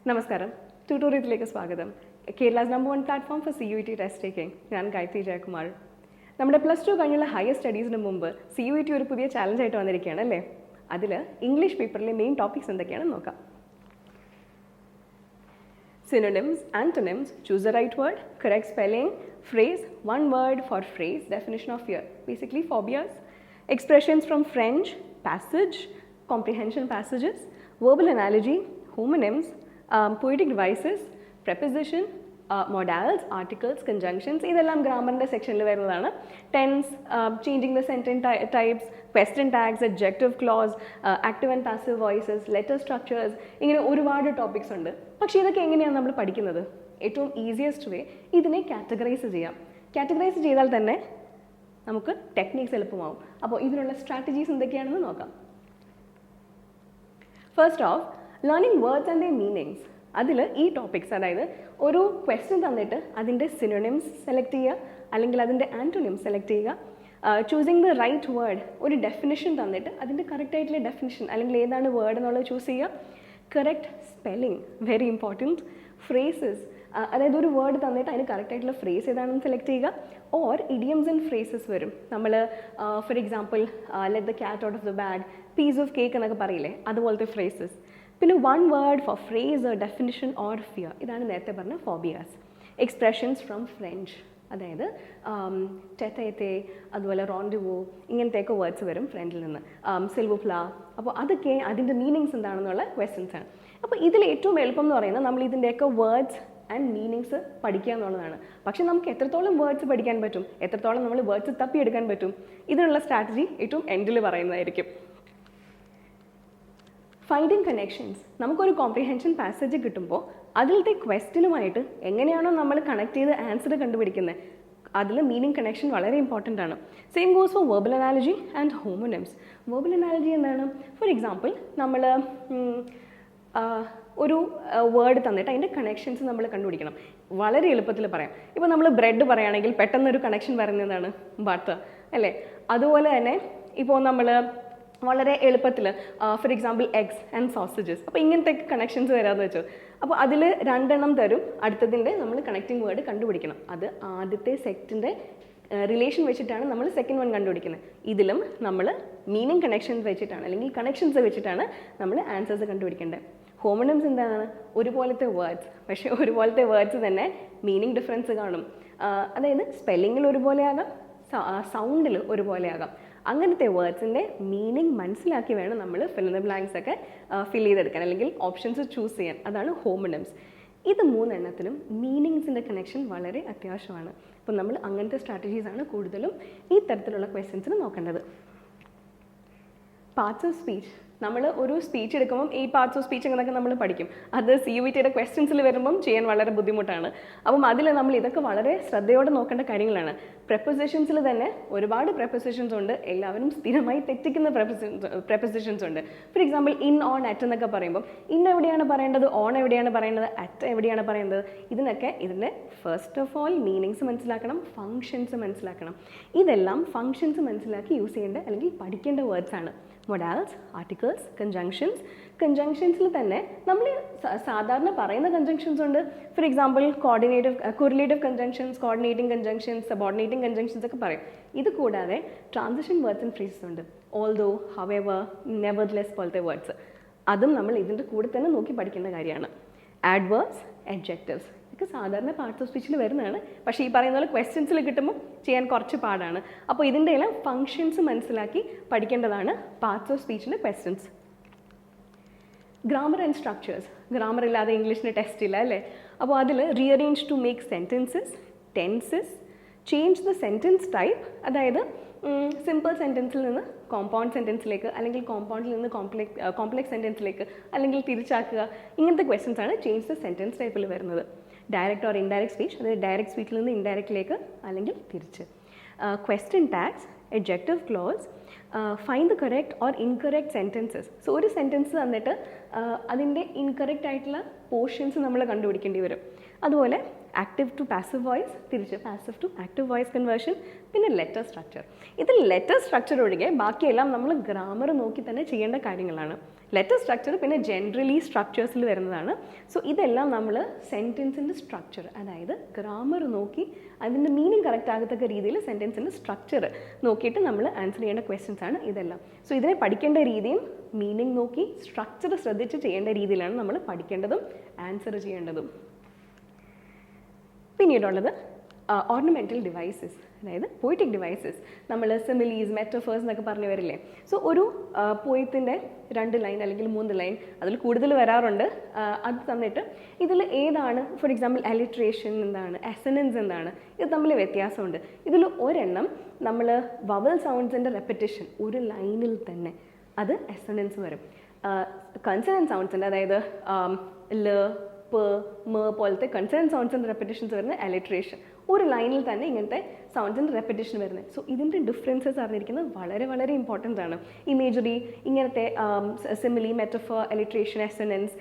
Namaskaram. Tutorial Swagatham. Kerala's #1 platform for CUET test taking. I am Gayathri Jayakumar. നമ്മുടെ plus two കഴിഞ്ഞുള്ള higher സ്റ്റഡീസിന് മുമ്പ് CUET ഒരു പുതിയ challenge ആയിട്ട് വന്നിരിക്കുകയാണ് അല്ലേ? അതിൽ ഇംഗ്ലീഷ് പേപ്പറിലെ മെയിൻ ടോപ്പിക്സ് എന്തൊക്കെയാണെന്ന് നോക്കാം. Synonyms, antonyms, choose the right word, correct spelling, phrase, one word for phrase, definition of fear, basically phobias, expressions from French, passage, comprehension passages, verbal analogy, homonyms, poetic devices, preposition, modals, articles, conjunctions, ഇതെല്ലാം ഗ്രാമറിൻ്റെ സെക്ഷനിൽ വരുന്നതാണ്. Tense, changing the sentence types, question tags, adjective clause, active and passive voices, letter structures, ഇങ്ങനെ ഒരുപാട് topics ഉണ്ട്. പക്ഷേ ഇതൊക്കെ എങ്ങനെയാണ് നമ്മൾ പഠിക്കുന്നത്? ഏറ്റവും ഈസിയസ്റ്റ് വേ ഇതിനെ കാറ്റഗറൈസ് ചെയ്യാം. കാറ്റഗറൈസ് ചെയ്താൽ തന്നെ നമുക്ക് ടെക്നിക്സ് എളുപ്പമാവും. അപ്പോൾ ഇതിനുള്ള സ്ട്രാറ്റജീസ് എന്തൊക്കെയാണെന്ന് നോക്കാം. First of, learning words and the meanings. അതിൽ ഈ ടോപ്പിക്സ്, അതായത് ഒരു ക്വസ്റ്റ്യൻ തന്നിട്ട് അതിൻ്റെ സിനോണിംസ് സെലക്ട് ചെയ്യുക, അല്ലെങ്കിൽ അതിൻ്റെ ആൻറ്റോണിംസ് സെലക്ട് ചെയ്യുക, ചൂസിങ് ദ റൈറ്റ് വേർഡ്, ഒരു ഡെഫിനിഷൻ തന്നിട്ട് അതിൻ്റെ കറക്റ്റ് ആയിട്ടുള്ള ഡെഫിനിഷൻ അല്ലെങ്കിൽ ഏതാണ് വേർഡ് എന്നുള്ളത് ചൂസ് ചെയ്യുക. Correct spelling, very important. Phrases, അതായത് ഒരു വേർഡ് തന്നിട്ട് അതിന് കറക്റ്റ് ആയിട്ടുള്ള ഫ്രേസ് ഏതാണെന്ന് സെലക്ട് ചെയ്യുക. ഓർ ഇഡിയംസ് ആൻഡ് ഫ്രേസസ് വരും. നമ്മൾ for example let the cat out of the bag, piece of cake എന്നൊക്കെ പറയില്ലേ, അതുപോലത്തെ ഫ്രേസസ്. പിന്നെ one word for phrase, definition or fear, ഇതാണ് നേരത്തെ പറഞ്ഞ ഫോബിയാസ്. എക്സ്പ്രഷൻസ് ഫ്രം ഫ്രഞ്ച്, അതായത് ടെറ്റേത്തെ, അതുപോലെ റോണ്ടിവോ, ഇങ്ങനത്തെയൊക്കെ വേർഡ്സ് വരും ഫ്രണ്ടിൽ നിന്ന്. സിൽവുപ്ല, അപ്പോൾ അതൊക്കെ അതിൻ്റെ മീനിങ്സ് എന്താണെന്നുള്ള ക്വസ്റ്റ്യൻസ് ആണ്. അപ്പോൾ ഇതിൽ ഏറ്റവും എളുപ്പം എന്ന് പറയുന്നത് നമ്മൾ ഇതിൻ്റെയൊക്കെ വേർഡ്സ് ആൻഡ് മീനിങ്സ് പഠിക്കുക എന്നുള്ളതാണ്. പക്ഷേ നമുക്ക് എത്രത്തോളം വേർഡ്സ് പഠിക്കാൻ പറ്റും, എത്രത്തോളം നമ്മൾ വേർഡ്സ് തപ്പിയെടുക്കാൻ പറ്റും, ഇതിനുള്ള സ്ട്രാറ്റജി ഏറ്റവും എൻഡിൽ പറയുന്നതായിരിക്കും. ഫൈൻഡിങ് കണക്ഷൻസ്, നമുക്കൊരു കോംപ്രിഹെൻഷൻ പാസേജ് കിട്ടുമ്പോൾ അതിലത്തെ ക്വസ്റ്റ്യനുമായിട്ട് എങ്ങനെയാണോ നമ്മൾ കണക്ട് ചെയ്ത് ആൻസർ കണ്ടുപിടിക്കുന്നത്, അതിൽ മീനിങ് കണക്ഷൻ വളരെ ഇമ്പോർട്ടൻ്റ് ആണ്. Same goes for verbal analogy and homonyms. Verbal analogy എന്താണ്? ഫോർ എക്സാമ്പിൾ നമ്മൾ ഒരു വേർഡ് തന്നിട്ട് അതിൻ്റെ കണക്ഷൻസ് നമ്മൾ കണ്ടുപിടിക്കണം. വളരെ എളുപ്പത്തിൽ പറയാം. ഇപ്പോൾ നമ്മൾ ബ്രെഡ് പറയുകയാണെങ്കിൽ പെട്ടെന്നൊരു കണക്ഷൻ പറയുന്നതാണ് ബട്ടർ അല്ലേ? അതുപോലെ തന്നെ ഇപ്പോൾ നമ്മൾ വളരെ എളുപ്പത്തിൽ for example eggs and sausages, അപ്പോൾ ഇങ്ങനത്തെ കണക്ഷൻസ് വരാമെന്ന് വെച്ചോ. അപ്പോൾ അതിൽ രണ്ടെണ്ണം തരും, അടുത്തതിൻ്റെ നമ്മൾ കണക്റ്റിംഗ് വേർഡ് കണ്ടുപിടിക്കണം. അത് ആദ്യത്തെ സെറ്റിൻ്റെ റിലേഷൻ വെച്ചിട്ടാണ് നമ്മൾ സെക്കൻഡ് വൺ കണ്ടുപിടിക്കുന്നത്. ഇതിലും നമ്മൾ മീനിങ് കണക്ഷൻസ് വെച്ചിട്ടാണ്, അല്ലെങ്കിൽ കണക്ഷൻസ് വെച്ചിട്ടാണ് നമ്മൾ ആൻസേഴ്സ് കണ്ടുപിടിക്കേണ്ടത്. ഹോമോണിംസ് എന്താണ്? ഒരുപോലത്തെ വേർഡ്സ്, പക്ഷേ ഒരുപോലത്തെ വേർഡ്സ് തന്നെ മീനിങ് ഡിഫറൻസ് കാണും. അതായത് സ്പെല്ലിങ്ങിൽ ഒരുപോലെ ആകാം, സൗണ്ടിൽ ഒരുപോലെ ആകാം. അങ്ങനത്തെ വേർഡ്സിൻ്റെ മീനിങ് മനസ്സിലാക്കി വേണം നമ്മൾ ഫിൽ ഇൻ ദ ബ്ലാങ്ക്സ് ഒക്കെ ഫിൽ ചെയ്തെടുക്കാൻ, അല്ലെങ്കിൽ ഓപ്ഷൻസ് ചൂസ് ചെയ്യാൻ. അതാണ് ഹോമോണിംസ്. ഇത് മൂന്നെണ്ണത്തിലും മീനിങ്സിൻ്റെ കണക്ഷൻ വളരെ അത്യാവശ്യമാണ്. അപ്പോൾ നമ്മൾ അങ്ങനത്തെ സ്ട്രാറ്റജീസാണ് കൂടുതലും ഈ തരത്തിലുള്ള ക്വസ്റ്റ്യൻസിന് നോക്കേണ്ടത്. പാർട്സ് ഓഫ് സ്പീച്ച്, നമ്മൾ ഒരു സ്പീച്ച് എടുക്കുമ്പം ഈ പാർട്സ് ഓഫ് സ്പീച്ച് എന്നൊക്കെ നമ്മൾ പഠിക്കും. അത് CUETയുടെ ക്വസ്റ്റ്യൻസിൽ വരുമ്പം ചെയ്യാൻ വളരെ ബുദ്ധിമുട്ടാണ്. അപ്പം അതിൽ നമ്മൾ ഇതൊക്കെ വളരെ ശ്രദ്ധയോടെ നോക്കേണ്ട കാര്യങ്ങളാണ്. പ്രപ്പോസിഷൻസിൽ തന്നെ ഒരുപാട് പ്രപ്പോസിഷൻസ് ഉണ്ട്, എല്ലാവരും സ്ഥിരമായി തെറ്റിക്കുന്ന പ്രപ്പോസിഷൻസ് ഉണ്ട്. For example in, on, at എന്നൊക്കെ പറയുമ്പം ഇൻ എവിടെയാണ് പറയേണ്ടത്, ഓൺ എവിടെയാണ് പറയേണ്ടത്, അറ്റ് എവിടെയാണ് പറയേണ്ടത്, ഇതിൻ്റെ ഫസ്റ്റ് ഓഫ് ഓൾ മീനിങ്സ് മനസ്സിലാക്കണം, ഫങ്ഷൻസ് മനസ്സിലാക്കണം. ഇതെല്ലാം ഫങ്ഷൻസ് മനസ്സിലാക്കി യൂസ് ചെയ്യേണ്ട അല്ലെങ്കിൽ പഠിക്കേണ്ട വേർഡ്സ് ആണ്. മൊഡാൽസ്, ആർട്ടിക്കിൾസ്, കൺജങ്ഷൻസ്. കൺജങ്ഷൻസിൽ തന്നെ നമ്മൾ സാധാരണ പറയുന്ന കൺജങ്ഷൻസ് ഉണ്ട്. For example correlative conjunctions, coordinating conjunctions, subordinating conjunctions ഒക്കെ പറയും. ഇത് കൂടാതെ ട്രാൻസിഷൻ വേർഡ്സ് ആൻഡ് ഫ്രേസസ് ഉണ്ട്. ഓൾദോ, ഹവെവർ, നെവർലെസ് പോലത്തെ വേർഡ്സ്. അതും നമ്മൾ ഇതിൻ്റെ കൂടെ തന്നെ നോക്കി പഠിക്കേണ്ട കാര്യമാണ്. ആഡ്വേർബ്സ്, അഡ്ജക്റ്റീവ്സ് ഒക്കെ സാധാരണ പാർട്സ് ഓഫ് സ്പീച്ചിൽ വരുന്നതാണ്. പക്ഷേ ഈ പറയുന്ന പോലെ ക്വസ്റ്റ്യൻസിൽ കിട്ടുമ്പോൾ ചെയ്യാൻ കുറച്ച് പാടാണ്. അപ്പോൾ ഇതിൻ്റെ എല്ലാം ഫങ്ഷൻസ് മനസ്സിലാക്കി പഠിക്കേണ്ടതാണ് പാർട്സ് ഓഫ് സ്പീച്ചിൻ്റെ questions. Grammar and structures. Grammar ഇല്ലാതെ ഇംഗ്ലീഷിന് ടെസ്റ്റ് ഇല്ല അല്ലേ? അപ്പോൾ അതിൽ rearrange to make sentences, tenses, change the sentence type, അതായത് സിമ്പിൾ സെൻറ്റൻസിൽ നിന്ന് കോമ്പൗണ്ട് സെൻറ്റൻസിലേക്ക്, അല്ലെങ്കിൽ കോമ്പൗണ്ടിൽ നിന്ന് കോംപ്ലെക്സ് സെൻറ്റൻസിലേക്ക്, അല്ലെങ്കിൽ തിരിച്ചാക്കുക. ഇങ്ങനത്തെ ക്വസ്റ്റ്യൻസ് ആണ് ചേഞ്ച് ദ സെൻറ്റൻസ് ടൈപ്പിൽ വരുന്നത്. ഡയറക്റ്റ് ഓർ ഇൻഡയറക്റ്റ് സ്പീച്ച്, അതായത് ഡയറക്റ്റ് സ്പീച്ചിൽ നിന്ന് ഇൻഡയറക്റ്റിലേക്ക് അല്ലെങ്കിൽ തിരിച്ച്. Question tags, adjective clause, find the correct or incorrect sentences. So ഒരു സെൻറ്റൻസ് തന്നിട്ട് അതിൻ്റെ ഇൻകറക്റ്റ് ആയിട്ടുള്ള പോർഷൻസ് നമ്മൾ കണ്ടുപിടിക്കേണ്ടി വരും. അതുപോലെ ആക്റ്റീവ് ടു പാസീവ് വോയിസ്, തിരിച്ച് passive to active voice conversion, പിന്നെ ലെറ്റർ സ്ട്രക്ചർ. ഇതിൽ ലെറ്റർ സ്ട്രക്ചർ ഒഴികെ ബാക്കിയെല്ലാം നമ്മൾ ഗ്രാമർ നോക്കി തന്നെ ചെയ്യേണ്ട കാര്യങ്ങളാണ്. ലെറ്റർ സ്ട്രക്ചർ പിന്നെ ജനറലി സ്ട്രക്ചേഴ്സിൽ വരുന്നതാണ്. സോ ഇതെല്ലാം നമ്മൾ സെൻറ്റൻസിൻ്റെ സ്ട്രക്ചർ, അതായത് ഗ്രാമർ നോക്കി അതിൻ്റെ മീനിങ് കറക്റ്റ് ആകത്തക്ക രീതിയിൽ സെൻറ്റൻസിൻ്റെ സ്ട്രക്ചർ നോക്കിയിട്ട് നമ്മൾ ആൻസർ ചെയ്യേണ്ട ക്വസ്റ്റ്യൻസ് ആണ് ഇതെല്ലാം. സോ ഇതിനെ പഠിക്കേണ്ട രീതിയും മീനിങ് നോക്കി സ്ട്രക്ചർ ശ്രദ്ധിച്ച് ചെയ്യേണ്ട രീതിയിലാണ് നമ്മൾ പഠിക്കേണ്ടതും ആൻസർ ചെയ്യേണ്ടതും. പിന്നീടുള്ളത് ഓർണമെൻ്റൽ ഡിവൈസസ്, അതായത് പോയിറ്റിക് ഡിവൈസസ്. നമ്മൾ സിമിലീസ്, മെറ്റഫേഴ്സ് എന്നൊക്കെ പറഞ്ഞു വരില്ലേ. സോ ഒരു പോയത്തിൻ്റെ 2 ലൈൻ അല്ലെങ്കിൽ 3 ലൈൻ, അതിൽ കൂടുതൽ വരാറുണ്ട്. അത് തന്നിട്ട് ഇതിൽ ഏതാണ്, ഫോർ എക്സാമ്പിൾ അലിട്രേഷൻ എന്താണ്, അസനൻസ് എന്താണ്, ഇത് തമ്മിൽ വ്യത്യാസമുണ്ട്. ഇതിൽ ഒരെണ്ണം നമ്മൾ വവൽ സൗണ്ട്സിൻ്റെ റെപ്പറ്റേഷൻ ഒരു ലൈനിൽ തന്നെ, അത് അസനൻസ് വരും. കൺസണന്റ് സൗണ്ട്സിൻ്റെ, അതായത് ല, പ, മ പോലത്തെ കൺസണന്റ് സൗണ്ട്സിൻ്റെ റെപ്പറ്റേഷൻസ് വരുന്ന അലിട്രേഷൻ, ഒരു ലൈനിൽ തന്നെ ഇങ്ങനത്തെ സൗണ്ട്സിൻ്റെ റെപ്പറ്റേഷൻ വരുന്നത്. സോ ഇതിൻ്റെ ഡിഫറൻസസ് അറിഞ്ഞിരിക്കുന്നത് വളരെ വളരെ ഇമ്പോർട്ടൻ്റ് ആണ്. ഇമേജറി, ഇങ്ങനത്തെ സിമിലി, മെറ്റഫർ, അലിട്രേഷൻ, അസനൻസ്,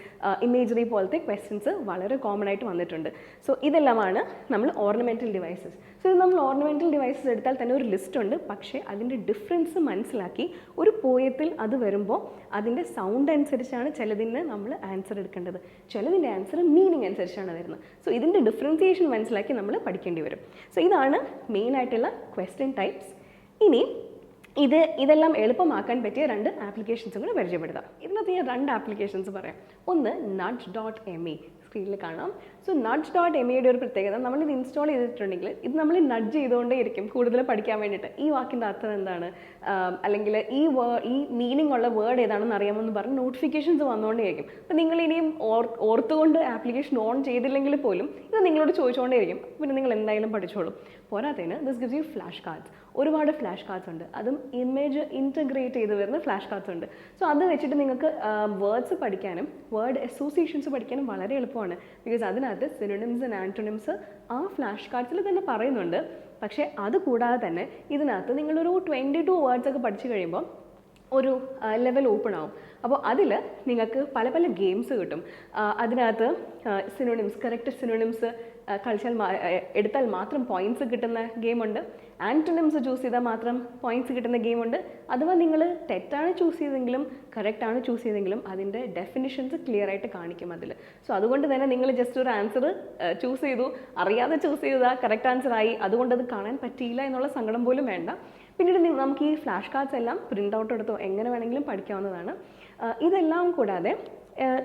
ഇമേജറി പോലത്തെ ക്വസ്റ്റ്യൻസ് വളരെ കോമൺ ആയിട്ട് വന്നിട്ടുണ്ട്. സോ ഇതെല്ലാമാണ് നമ്മൾ ഓർണമെൻ്റൽ ഡിവൈസസ്. സോ ഇത് നമ്മൾ ഓർണമെൻ്റൽ ഡിവൈസസ് എടുത്താൽ തന്നെ ഒരു ലിസ്റ്റ് ഉണ്ട്. പക്ഷേ അതിൻ്റെ ഡിഫറൻസ് മനസ്സിലാക്കി ഒരു പോയത്തിൽ അത് വരുമ്പോൾ അതിൻ്റെ സൗണ്ട് അനുസരിച്ചാണ് ചിലതിന് നമ്മൾ ആൻസർ എടുക്കേണ്ടത്, ചിലതിൻ്റെ ആൻസർ മീനിങ് അനുസരിച്ചാണ് വരുന്നത്. സോ ഇതിൻ്റെ ഡിഫറൻസിയേഷൻ മനസ്സിലാക്കി നമ്മൾ പഠിക്കേണ്ടി വരും. സോ ഇതാണ് മെയിൻ ആയിട്ടുള്ള ക്വസ്റ്റ്യൻ ടൈപ്സ്. ഇനി ഇതെല്ലാം എളുപ്പമാക്കാൻ പറ്റിയ 2 ആപ്ലിക്കേഷൻസും കൂടെ പരിചയപ്പെടുത്താം. ഇതിനകത്ത് ഞാൻ 2 ആപ്ലിക്കേഷൻസ് പറയാം. ഒന്ന് nudge.me, സ്ക്രീനിൽ കാണാം. സോ nudge.meയുടെ ഒരു പ്രത്യേകത, നമ്മളിത് ഇൻസ്റ്റാൾ ചെയ്തിട്ടുണ്ടെങ്കിൽ ഇത് നമ്മൾ നഡ്ജ് ചെയ്തുകൊണ്ടേ ഇരിക്കും കൂടുതൽ പഠിക്കാൻ വേണ്ടിയിട്ട്. ഈ വാക്കിൻ്റെ അർത്ഥം എന്താണ്, അല്ലെങ്കിൽ ഈ മീനിങ് ഉള്ള വേർഡ് ഏതാണെന്ന് അറിയാമെന്ന് പറഞ്ഞ് നോട്ടിഫിക്കേഷൻസ് വന്നുകൊണ്ടേയിരിക്കും. അപ്പോൾ നിങ്ങൾ ഇനിയും ഓർത്തുകൊണ്ട് ആപ്ലിക്കേഷൻ ഓൺ ചെയ്തില്ലെങ്കിൽ പോലും ഇത് നിങ്ങളോട് ചോദിച്ചുകൊണ്ടേയിരിക്കും. പിന്നെ നിങ്ങൾ എന്തായാലും പഠിച്ചോളും. പോരാത്തതിന് this gives you flash cards. ഒരുപാട് ഫ്ലാഷ് കാർഡ്സ് ഉണ്ട്, അതും ഇമേജ് ഇൻറ്റഗ്രേറ്റ് ചെയ്ത് വരുന്ന ഫ്ലാഷ് കാർഡ്സ് ഉണ്ട്. സോ അത് വെച്ചിട്ട് നിങ്ങൾക്ക് വേർഡ്സ് പഠിക്കാനും വേർഡ് അസോസിയേഷൻസ് പഠിക്കാനും വളരെ എളുപ്പമാണ്. ബിക്കോസ് അതിനകത്ത് സിനോണിംസ് ആൻഡ് ആൻറ്റോണിംസ് ആ ഫ്ലാഷ് കാർഡ്സിൽ തന്നെ പറയുന്നുണ്ട്. പക്ഷേ അത് കൂടാതെ തന്നെ ഇതിനകത്ത് നിങ്ങളൊരു 22 വേർഡ്സ് ഒക്കെ പഠിച്ചു കഴിയുമ്പോൾ ഒരു ലെവൽ ഓപ്പൺ ആവും. അപ്പോൾ അതിൽ നിങ്ങൾക്ക് പല പല ഗെയിംസ് കിട്ടും. അതിനകത്ത് സിനോണിംസ്, കറക്റ്റ് സിനോണിംസ് കളിച്ചാൽ എടുത്താൽ മാത്രം പോയിൻറ്റ്സ് കിട്ടുന്ന ഗെയിമുണ്ട്. ആൻറ്റോണിംസ് ചൂസ് ചെയ്താൽ മാത്രം പോയിൻറ്റ്സ് കിട്ടുന്ന ഗെയിമുണ്ട്. അഥവാ നിങ്ങൾ തെറ്റാണ് ചൂസ് ചെയ്തെങ്കിലും കറക്റ്റാണ് ചൂസ് ചെയ്തെങ്കിലും അതിൻ്റെ ഡെഫിനിഷൻസ് ക്ലിയർ ആയിട്ട് കാണിക്കും അതിൽ. സോ അതുകൊണ്ട് തന്നെ നിങ്ങൾ ജസ്റ്റ് ഒരു ആൻസർ ചൂസ് ചെയ്തു, അറിയാതെ ചൂസ് ചെയ്താൽ കറക്റ്റ് ആൻസർ ആയി, അതുകൊണ്ട് അത് കാണാൻ പറ്റിയില്ല എന്നുള്ള സങ്കടം പോലും വേണ്ട. പിന്നീട് നമുക്ക് ഈ ഫ്ലാഷ് കാർഡ്സ് എല്ലാം പ്രിൻ്റ് ഔട്ട് എടുത്തോ എങ്ങനെ വേണമെങ്കിലും പഠിക്കാവുന്നതാണ്. ഇതെല്ലാം കൂടാതെ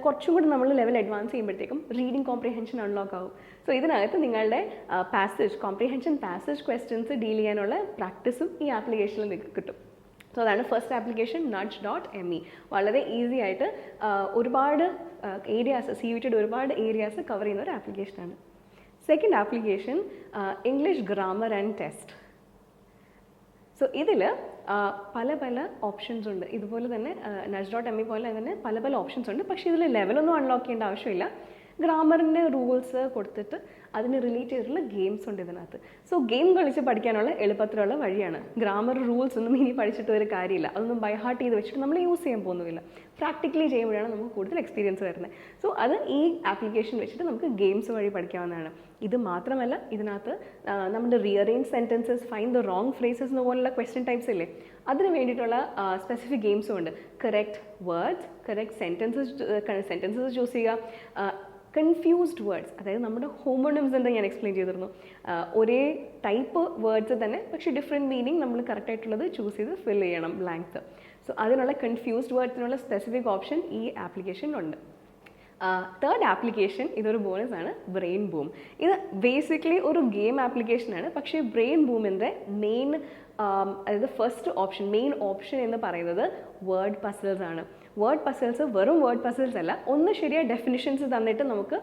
കുറച്ചും കൂടി നമ്മൾ ലെവൽ അഡ്വാൻസ് ചെയ്യുമ്പോഴത്തേക്കും റീഡിങ് കോംപ്രിഹെൻഷൻ അൺലോക്ക് ആവും. സോ ഇതിനകത്ത് നിങ്ങളുടെ passage, comprehension passage questions deal ചെയ്യാനുള്ള പ്രാക്ടീസും ഈ ആപ്ലിക്കേഷനിൽ നിങ്ങൾക്ക് കിട്ടും. സോ അതാണ് ഫസ്റ്റ് ആപ്ലിക്കേഷൻ nudge.me. വളരെ ഈസി ആയിട്ട് ഒരുപാട് ഏരിയാസ്, CUETയുടെ ഒരുപാട് ഏരിയാസ് കവർ ചെയ്യുന്ന ഒരു ആപ്ലിക്കേഷനാണ്. Second application English grammar and test. So ഇതിൽ പല പല ഓപ്ഷൻസ് ഉണ്ട്. ഇതുപോലെ തന്നെ nudge.me പോലെ തന്നെ പല പല ഓപ്ഷൻസ് ഉണ്ട്. പക്ഷേ ഇതിൽ ലെവലൊന്നും അൺലോക്ക് ചെയ്യേണ്ട ആവശ്യമില്ല. ഗ്രാമറിൻ്റെ റൂൾസ് കൊടുത്തിട്ട് അതിന് റിലേറ്റ് ചെയ്തിട്ടുള്ള ഗെയിംസ് ഉണ്ട് ഇതിനകത്ത്. സോ ഗെയിം കളിച്ച് പഠിക്കാനുള്ള എളുപ്പത്തിലുള്ള വഴിയാണ്. ഗ്രാമർ റൂൾസ് ഒന്നും ഇനി പഠിച്ചിട്ട് ഒരു കാര്യമില്ല, അതൊന്നും ബൈ ഹാർട്ട് ചെയ്ത് വെച്ചിട്ട് നമ്മൾ യൂസ് ചെയ്യാൻ പോകുന്നില്ല. പ്രാക്ടിക്കലി ചെയ്യുമ്പോഴാണ് നമുക്ക് കൂടുതൽ എക്സ്പീരിയൻസ് വരുന്നത്. സോ അത് ഈ ആപ്ലിക്കേഷൻ വെച്ചിട്ട് നമുക്ക് ഗെയിംസ് വഴി പഠിക്കാവുന്നതാണ്. ഇത് മാത്രമല്ല, ഇതിനകത്ത് നമ്മുടെ rearrange sentences, find the wrong phrases പോലുള്ള ക്വസ്റ്റ്യൻ ടൈപ്സ് ഇല്ലേ, അതിന് വേണ്ടിയിട്ടുള്ള സ്പെസിഫിക് ഗെയിംസും ഉണ്ട്. Correct words, correct sentences choose ചെയ്യുക. കൺഫ്യൂസ്ഡ് വേർഡ്സ്, അതായത് നമ്മുടെ ഹോമോണിംസ് എന്താ ഞാൻ എക്സ്പ്ലെയിൻ ചെയ്തിരുന്നു. ഒരേ ടൈപ്പ് വേർഡ്സ് തന്നെ പക്ഷേ ഡിഫറെൻറ്റ് മീനിങ് നമ്മൾ കറക്റ്റായിട്ടുള്ളത് ചൂസ് ചെയ്ത് ഫിൽ ചെയ്യണം ബ്ലാങ്ക്സ്. സോ അതിനുള്ള കൺഫ്യൂസ്ഡ് വേർഡ്സിനുള്ള സ്പെസിഫിക് ഓപ്ഷൻ ഈ ആപ്ലിക്കേഷനിലുണ്ട്. തേർഡ് ആപ്ലിക്കേഷൻ, ഇതൊരു ബോണസ് ആണ്, ബ്രെയിൻ ബൂം. ഇത് ബേസിക്കലി ഒരു ഗെയിം ആപ്ലിക്കേഷനാണ്. പക്ഷേ ബ്രെയിൻ ബൂമിൻ്റെ മെയിൻ, അതായത് ഫസ്റ്റ് ഓപ്ഷൻ, മെയിൻ ഓപ്ഷൻ എന്ന് പറയുന്നത് വേർഡ് പസിൽസ് ആണ്. വേർഡ് പസിൽസ് വെറും വേർഡ് പസിൽസ് അല്ല, ഒന്ന് ശരിയായ ഡെഫിനിഷൻസ് തന്നിട്ട് നമുക്ക്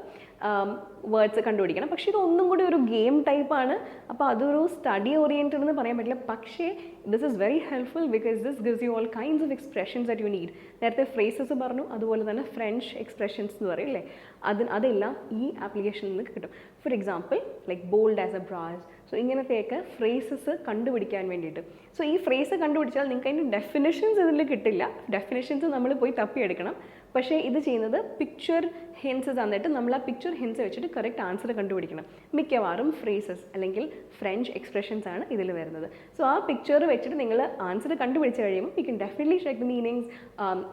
വേർഡ്സ് കണ്ടുപിടിക്കണം. പക്ഷേ ഇതൊന്നും കൂടി ഒരു ഗെയിം ടൈപ്പാണ്. അപ്പോൾ അതൊരു സ്റ്റഡി ഓറിയൻറ്റഡ് എന്ന് പറയാൻ പറ്റില്ല. പക്ഷേ this is very helpful because this gives you all kinds of expressions that you need. നേരത്തെ ഫ്രേസസ് പറഞ്ഞു, അതുപോലെ തന്നെ ഫ്രഞ്ച് എക്സ്പ്രഷൻസ് എന്ന് പറയും അല്ലേ, അതെല്ലാം ഈ ആപ്ലിക്കേഷനിൽ നിന്ന് കിട്ടും. For example like bold as A brass. So ഇങ്ങനത്തെയൊക്കെ ഫ്രേസസ് കണ്ടുപിടിക്കാൻ വേണ്ടിയിട്ട്. സോ ഈ ഫ്രേസ് കണ്ടുപിടിച്ചാൽ നിങ്ങൾക്ക് അതിൻ്റെ ഡെഫിനിഷൻസ് ഇതിൽ കിട്ടില്ല. ഡെഫിനിഷൻസ് നമ്മൾ പോയി തപ്പിയെടുക്കണം. പക്ഷേ ഇത് ചെയ്യുന്നത് പിക്ചർ ഹിൻസ് തന്നിട്ട് നമ്മൾ ആ പിക്ചർ ഹിൻസ് വെച്ചിട്ട് കറക്റ്റ് ആൻസർ കണ്ടുപിടിക്കണം. മിക്കവാറും ഫ്രേസസ് അല്ലെങ്കിൽ ഫ്രഞ്ച് എക്സ്പ്രഷൻസ് ആണ് ഇതിൽ വരുന്നത്. സോ ആ പിക്ചർ വെച്ചിട്ട് നിങ്ങൾ ആൻസർ കണ്ടുപിടിച്ച് കഴിയുമ്പോൾ you can definitely check the meanings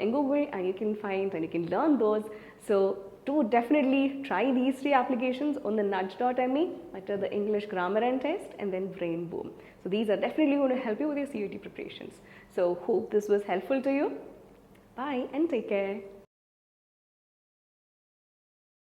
in Google and you can find and you can learn those. So to definitely try these 3 applications on the nudge.me, the English grammar and test, and then Brain Boom. So these are definitely going to help you with your CUET preparations. So hope this was helpful to you. Bye and take care.